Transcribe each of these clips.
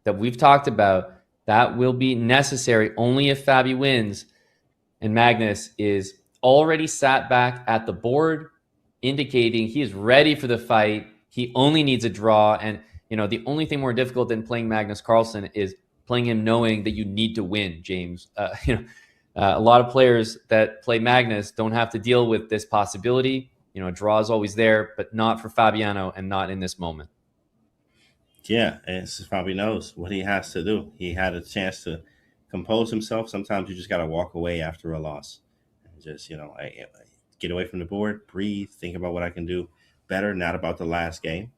that we've talked about, that will be necessary only if Fabi wins. And Magnus is already sat back at the board, indicating he is ready for the fight. He only needs a draw. And, the only thing more difficult than playing Magnus Carlsen is playing him knowing that you need to win, James. A lot of players that play Magnus don't have to deal with this possibility. A draw is always there, but not for Fabiano and not in this moment. Yeah, and Fabi knows what he has to do. He had a chance to compose himself. Sometimes you just got to walk away after a loss. And just, I get away from the board, breathe, think about what I can do better, not about the last game.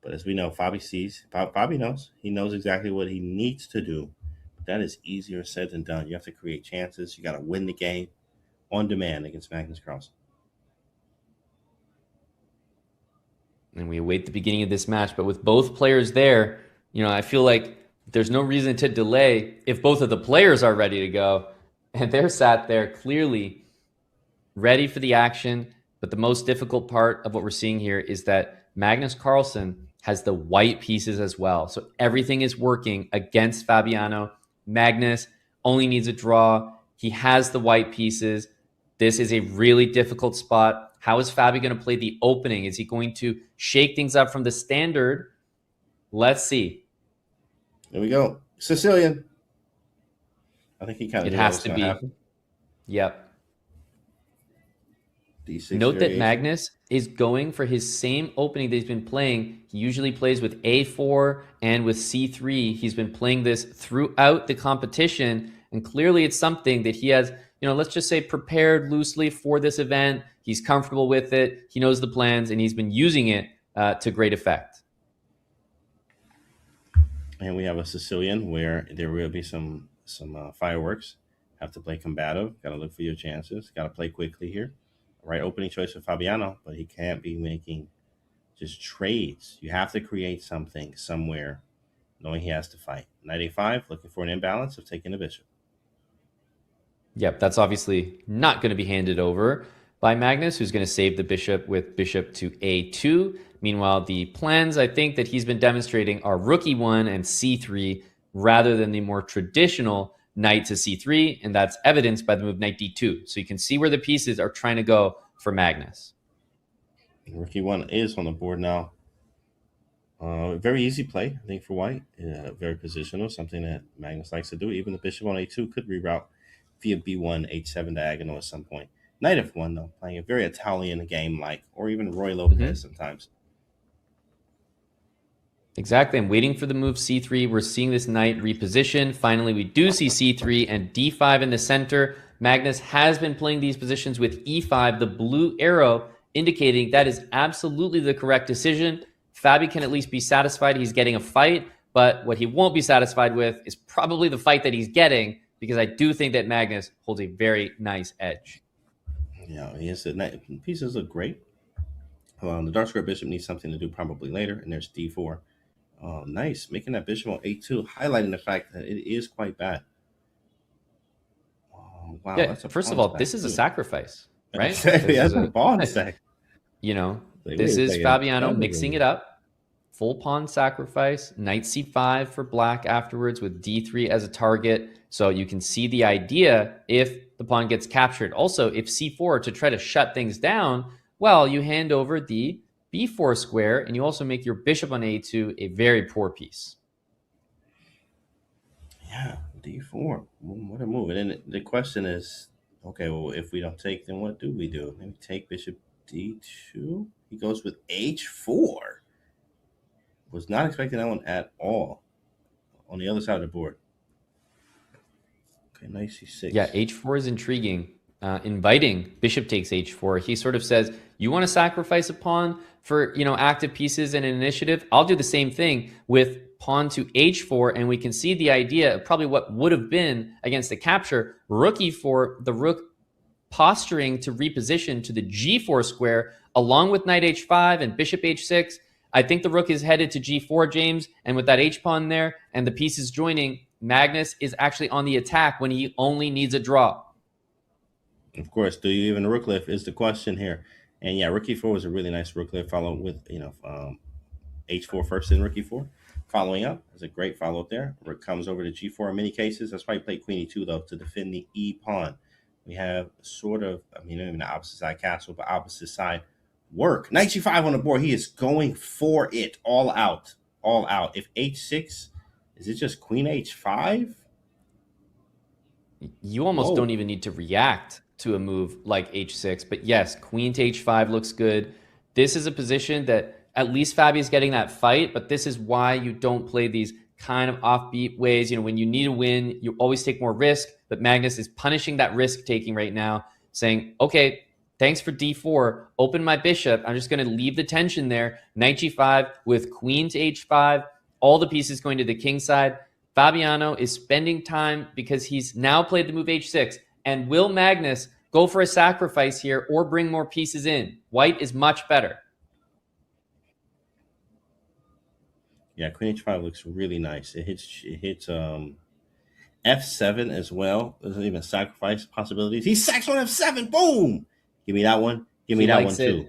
But as we know, Fabi knows. He knows exactly what he needs to do. But that is easier said than done. You have to create chances. You got to win the game on demand against Magnus Carlsen. And we await the beginning of this match. But with both players there, I feel like there's no reason to delay if both of the players are ready to go. And they're sat there clearly ready for the action. But the most difficult part of what we're seeing here is that Magnus Carlsen has the white pieces as well. So everything is working against Fabiano. Magnus only needs a draw. He has the white pieces. This is a really difficult spot. How is Fabi going to play the opening? Is he going to shake things up from the standard? Let's see. There we go. Sicilian. I think he kind of It has to be. Happen. Yep. D6 Note that variation. Magnus is going for his same opening that he's been playing. He usually plays with A4 and with C3. He's been playing this throughout the competition, and clearly it's something that he has, let's just say prepared loosely for this event. He's comfortable with it. He knows the plans, and he's been using it to great effect. And we have a Sicilian where there will be some fireworks. Have to play combative. Got to look for your chances. Got to play quickly here. Right opening choice for Fabiano, but he can't be making just trades. You have to create something somewhere, knowing he has to fight. Knight A5, looking for an imbalance of taking the bishop. Yep, that's obviously not going to be handed over by Magnus, who's going to save the bishop with bishop to A2. Meanwhile, the plans I think that he's been demonstrating are rook E1 and C3 rather than the more traditional knight to C3, and that's evidenced by the move knight D2. So you can see where the pieces are trying to go for Magnus. Rook E1 is on the board now. Very easy play, I think, for white. Very positional, something that Magnus likes to do. Even the bishop on A2 could reroute via B1, H7 diagonal at some point. Knight F1, though, playing a very Italian game-like, or even Roy Lopez sometimes. Exactly. I'm waiting for the move C3. We're seeing this knight reposition. Finally, we do see C3 and D5 in the center. Magnus has been playing these positions with E5, the blue arrow, indicating that is absolutely the correct decision. Fabi can at least be satisfied he's getting a fight, but what he won't be satisfied with is probably the fight that he's getting, because I do think that Magnus holds a very nice edge. Yeah, he has the pieces look great. The dark square bishop needs something to do probably later, and there's D4. Nice, making that bishop on A2, highlighting the fact that it is quite bad. Wow. Yeah, first of all, this is a sacrifice, right? Exactly, that's a pawn sack. This is Fabiano mixing it up. Full pawn sacrifice, knight C5 for black afterwards with D3 as a target. So you can see the idea if the pawn gets captured. Also, if C4 to try to shut things down, well, you hand over the B4 square, and you also make your bishop on A2 a very poor piece. Yeah, D4. What a move. And then the question is, okay, well, if we don't take, then what do we do? Maybe take bishop D2. He goes with H4. Was not expecting that one at all. On the other side of the board. Okay, knight C6. Yeah, H4 is intriguing. Inviting bishop takes H4. He sort of says, you want to sacrifice a pawn for, active pieces and an initiative? I'll do the same thing with pawn to H4, and we can see the idea of probably what would have been against the capture. Rook E4, the rook posturing to reposition to the G4 square, along with knight H5 and bishop H6. I think the rook is headed to G4, James, and with that H-pawn there and the pieces joining, Magnus is actually on the attack when he only needs a draw. Of course, do you even rook lift is the question here. And yeah, rook E4 was a really nice rook lift, followed with, H4 first in Rook E4. Following up, there's a great follow-up there. Rook comes over to G4 in many cases. That's why he played Queen E2, though, to defend the E pawn. We have sort of, I mean, not even the opposite side castle, but opposite side work. Knight G5 on the board. He is going for it all out. All out. If H6, is it just Queen H5? You almost don't even need to react to a move like H6. But yes, Queen to H5 looks good. This is a position that at least Fabi is getting that fight, but this is why you don't play these kind of offbeat ways. You know, when you need a win, you always take more risk, but Magnus is punishing that risk taking right now, saying, okay, thanks for D4, open my bishop. I'm just going to leave the tension there. Knight G5 with Queen to H5, all the pieces going to the king side. Fabiano is spending time because he's now played the move H6. And will Magnus go for a sacrifice here or bring more pieces in? White is much better. Yeah, Queen H5 looks really nice. It hits F7 as well. There's even sacrifice possibilities. He sacks on F7. Boom! Give me that one. Give me that one too.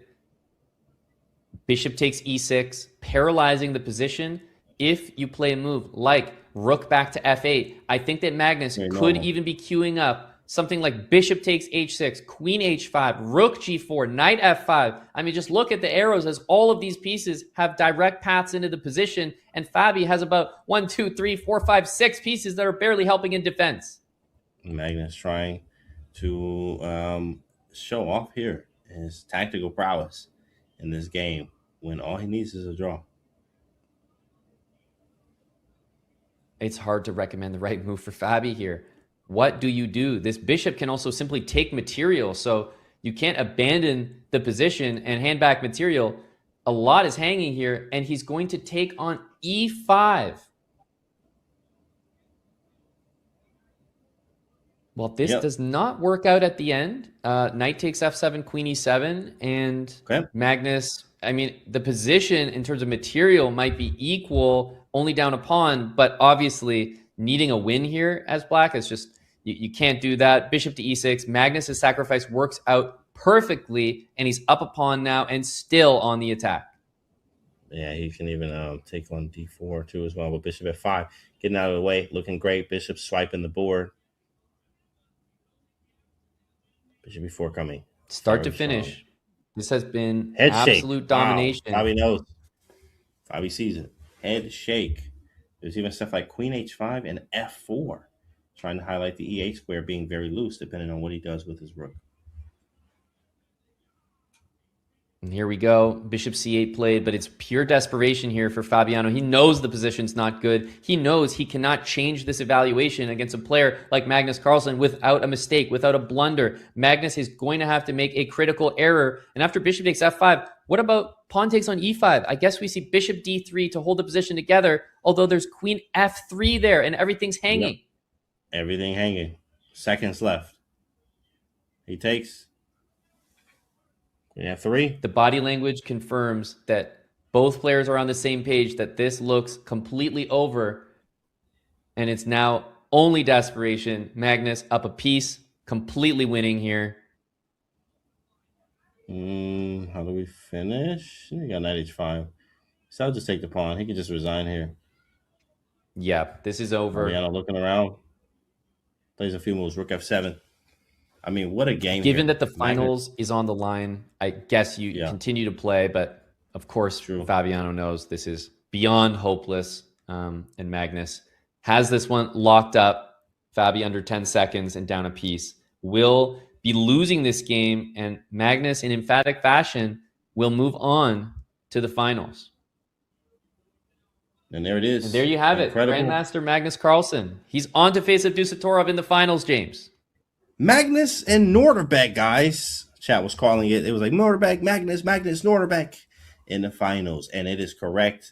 Bishop takes E6, paralyzing the position. If you play a move like Rook back to F8, I think that Magnus could even be queuing up something like Bishop takes H6, Queen H5, Rook G4, Knight F5. I mean, just look at the arrows as all of these pieces have direct paths into the position, and Fabi has about 1, 2, 3, 4, 5, 6 pieces that are barely helping in defense. Magnus trying to show off here his tactical prowess in this game when all he needs is a draw. It's hard to recommend the right move for Fabi here. What do you do? This bishop can also simply take material, so you can't abandon the position and hand back material. A lot is hanging here, and he's going to take on E5. Well, this does not work out at the end. Knight takes F7, Queen E7, and Magnus, I mean, the position in terms of material might be equal, only down a pawn, but obviously needing a win here as black is just, you can't do that. Bishop to E6, Magnus's sacrifice works out perfectly, and he's up a pawn now and still on the attack. Yeah, he can even take on D4 too as well, with Bishop F5 getting out of the way, looking great. Bishop swiping the board. Bishop E4 coming. Start to finish. Strong. This has been head absolute shake. Domination. Wow. Fabi knows. Fabi sees it. Head shake. There's even stuff like Queen H5 and F4, trying to highlight the E8 square being very loose, depending on what he does with his rook. And here we go. Bishop C8 played, but it's pure desperation here for Fabiano. He knows the position's not good. He knows he cannot change this evaluation against a player like Magnus Carlsen without a mistake, without a blunder. Magnus is going to have to make a critical error. And after Bishop takes F5, what about pawn takes on E5? I guess we see Bishop D3 to hold the position together, although there's Queen F3 there and everything's hanging. Yep. Everything hanging. Seconds left. He takes. Yeah, 3. The body language confirms that both players are on the same page, that this looks completely over, and it's now only desperation. Magnus up a piece, completely winning here. How do we finish? He got Knight H5. So I'll just take the pawn. He can just resign here. Yeah, this is over. Fabiano looking around. Plays a few moves. Rook F7. I mean, what a game. Given that the finals is on the line, I guess you continue to play, but of course, Fabiano knows this is beyond hopeless, and Magnus has this one locked up. Fabi under 10 seconds and down a piece. Will be losing this game, and Magnus, in emphatic fashion, will move on to the finals. And there it is. And there you have it. Grandmaster Magnus Carlsen. He's on to face Abdusattorov in the finals, James. Magnus and Norderbeck, guys. Chat was calling it. It was like Norderbeck, Magnus, Norderbeck in the finals. And it is correct.